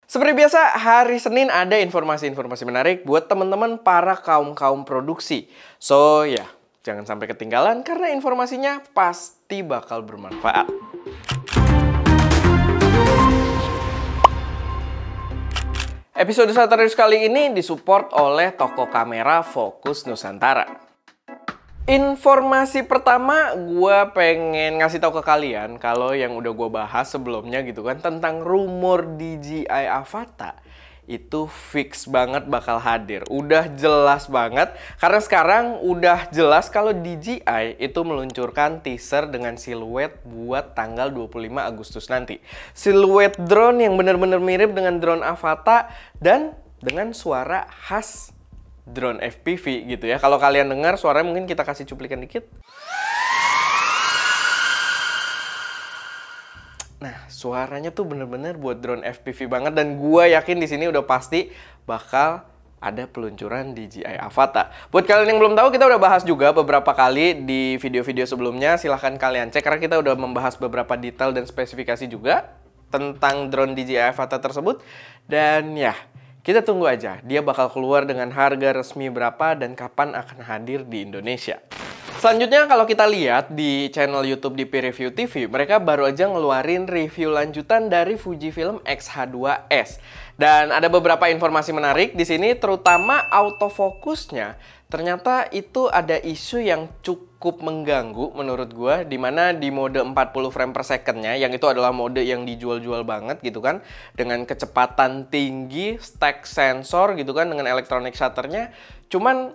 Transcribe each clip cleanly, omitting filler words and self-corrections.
Seperti biasa, hari Senin ada informasi-informasi menarik buat teman-teman para kaum-kaum produksi. So, ya, jangan sampai ketinggalan karena informasinya pasti bakal bermanfaat. Episode Satorius kali ini disupport oleh toko kamera Focus Nusantara. Informasi pertama, gue pengen ngasih tahu ke kalian kalau yang udah gue bahas sebelumnya gitu kan tentang rumor DJI Avata itu fix banget bakal hadir. Udah jelas banget karena sekarang udah jelas kalau DJI itu meluncurkan teaser dengan siluet buat tanggal 25 Agustus nanti. Siluet drone yang bener-bener mirip dengan drone Avata dan dengan suara khas drone FPV gitu ya. Kalau kalian dengar suaranya mungkin kita kasih cuplikan dikit. Nah, suaranya tuh bener-bener buat drone FPV banget dan gua yakin di sini udah pasti bakal ada peluncuran DJI Avata. Buat kalian yang belum tahu, kita udah bahas juga beberapa kali di video-video sebelumnya. Silahkan kalian cek karena kita udah membahas beberapa detail dan spesifikasi juga tentang drone DJI Avata tersebut. Dan ya, kita tunggu aja, dia bakal keluar dengan harga resmi berapa dan kapan akan hadir di Indonesia. Selanjutnya kalau kita lihat di channel YouTube di Review TV, mereka baru aja ngeluarin review lanjutan dari Fujifilm X-H2S. Dan ada beberapa informasi menarik di sini, terutama autofokusnya. Ternyata itu ada isu yang cukup mengganggu menurut gue, dimana di mode 40 frame per second-nya, yang itu adalah mode yang dijual-jual banget gitu kan, dengan kecepatan tinggi, stack sensor gitu kan, dengan electronic shutter-nya, cuman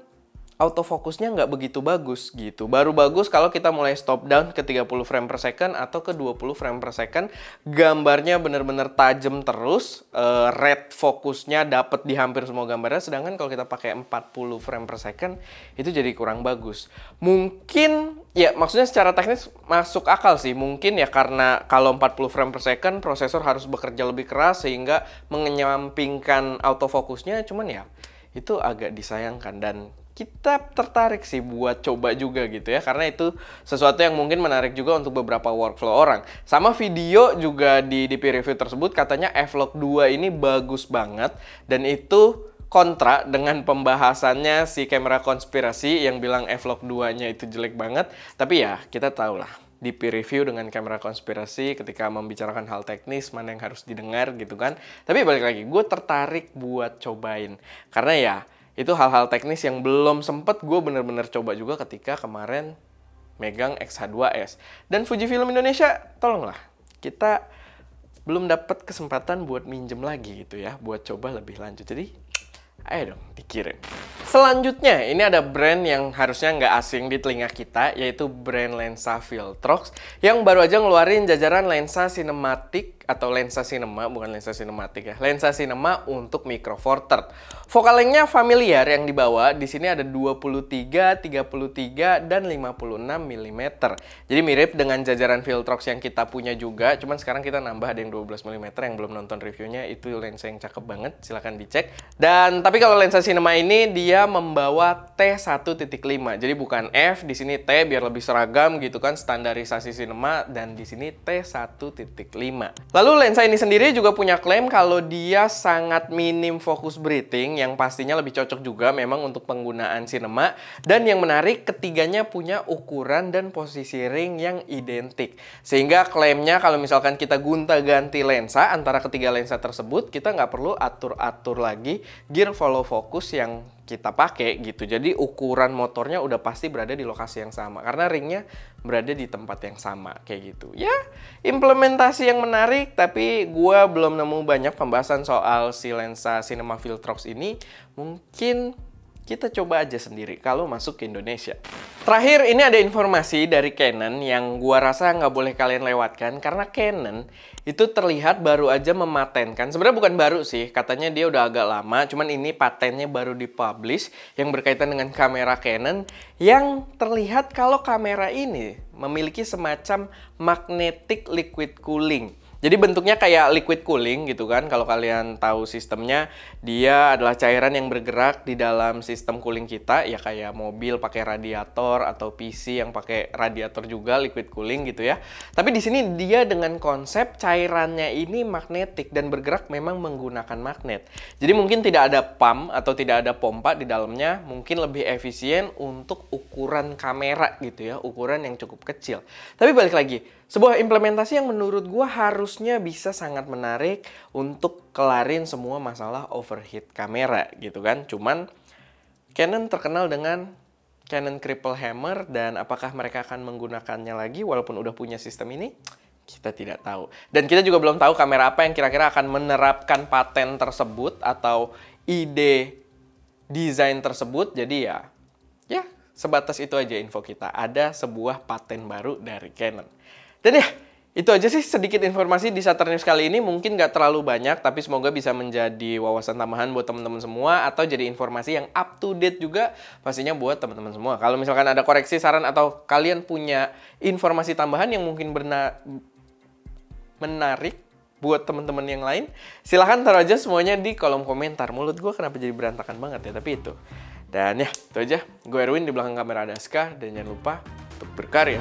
autofokusnya nggak begitu bagus gitu. Baru bagus kalau kita mulai stop down ke 30 frame per second atau ke 20 frame per second. Gambarnya bener-bener tajam terus. Red fokusnya dapet di hampir semua gambarnya. Sedangkan kalau kita pakai 40 frame per second itu jadi kurang bagus. Mungkin, ya maksudnya secara teknis masuk akal sih. Mungkin ya karena kalau 40 frame per second prosesor harus bekerja lebih keras sehingga menyampingkan autofokusnya. Cuman ya itu agak disayangkan dan kita tertarik sih buat coba juga gitu ya, karena itu sesuatu yang mungkin menarik juga untuk beberapa workflow orang. Sama video juga di review tersebut katanya F-Log 2 ini bagus banget dan itu kontra dengan pembahasannya si kamera konspirasi yang bilang F-Log 2-nya itu jelek banget. Tapi ya kita tahu lah, di peer review dengan kamera konspirasi ketika membicarakan hal teknis mana yang harus didengar gitu kan. Tapi balik lagi, gue tertarik buat cobain karena ya itu hal-hal teknis yang belum sempet gue bener-bener coba juga ketika kemarin megang X-H2S. Dan Fujifilm Indonesia, tolonglah, kita belum dapat kesempatan buat minjem lagi gitu ya, buat coba lebih lanjut. Jadi, ayo dong dikirim. Selanjutnya, ini ada brand yang harusnya nggak asing di telinga kita, yaitu brand lensa Viltrox, yang baru aja ngeluarin jajaran lensa sinematik, atau lensa cinema, bukan lensa sinematik ya, lensa cinema untuk micro four third. Focal length-nya familiar yang dibawa, di sini ada 23, 33, dan 56 mm. Jadi mirip dengan jajaran Viltrox yang kita punya juga, cuman sekarang kita nambah ada yang 12 mm yang belum nonton reviewnya, itu lensa yang cakep banget, silahkan dicek. Dan tapi kalau lensa cinema ini dia membawa T1.5, jadi bukan F, di sini T biar lebih seragam gitu kan, standarisasi cinema, dan di sini T1.5. Lalu lensa ini sendiri juga punya klaim kalau dia sangat minim focus breathing, yang pastinya lebih cocok juga memang untuk penggunaan cinema. Dan yang menarik, ketiganya punya ukuran dan posisi ring yang identik. Sehingga klaimnya kalau misalkan kita gonta-ganti lensa antara ketiga lensa tersebut, kita nggak perlu atur-atur lagi gear follow focus yang kita pakai gitu. Jadi ukuran motornya udah pasti berada di lokasi yang sama karena ringnya berada di tempat yang sama kayak gitu. Ya, implementasi yang menarik, tapi gue belum nemu banyak pembahasan soal si lensa Cinema Viltrox ini. Mungkin kita coba aja sendiri kalau masuk ke Indonesia. Terakhir, ini ada informasi dari Canon yang gua rasa nggak boleh kalian lewatkan karena Canon itu terlihat baru aja mematenkan. Sebenarnya bukan baru sih, katanya dia udah agak lama, cuman ini patennya baru dipublish yang berkaitan dengan kamera Canon yang terlihat kalau kamera ini memiliki semacam magnetic liquid cooling. Jadi bentuknya kayak liquid cooling gitu kan. Kalau kalian tahu sistemnya, dia adalah cairan yang bergerak di dalam sistem cooling kita. Ya kayak mobil pakai radiator atau PC yang pakai radiator juga, liquid cooling gitu ya. Tapi di sini dia dengan konsep cairannya ini magnetik dan bergerak memang menggunakan magnet. Jadi mungkin tidak ada pump atau tidak ada pompa di dalamnya, mungkin lebih efisien untuk ukuran kamera gitu ya, ukuran yang cukup kecil. Tapi balik lagi, sebuah implementasi yang menurut gua harusnya bisa sangat menarik untuk kelarin semua masalah overheat kamera gitu kan. Cuman Canon terkenal dengan Canon Triple Hammer, dan apakah mereka akan menggunakannya lagi walaupun udah punya sistem ini? Kita tidak tahu. Dan kita juga belum tahu kamera apa yang kira-kira akan menerapkan paten tersebut atau ide desain tersebut. Jadi ya sebatas itu aja info kita. Ada sebuah paten baru dari Canon. Dan ya, itu aja sih sedikit informasi di Shutter News kali ini. Mungkin nggak terlalu banyak, tapi semoga bisa menjadi wawasan tambahan buat teman-teman semua, atau jadi informasi yang up to date juga pastinya buat teman-teman semua. Kalau misalkan ada koreksi, saran, atau kalian punya informasi tambahan yang mungkin menarik buat teman-teman yang lain, silahkan taruh aja semuanya di kolom komentar. Mulut gue kenapa jadi berantakan banget ya, tapi itu. Dan ya, itu aja. Gue Erwin, di belakang kamera ada Aska, dan jangan lupa untuk berkarya.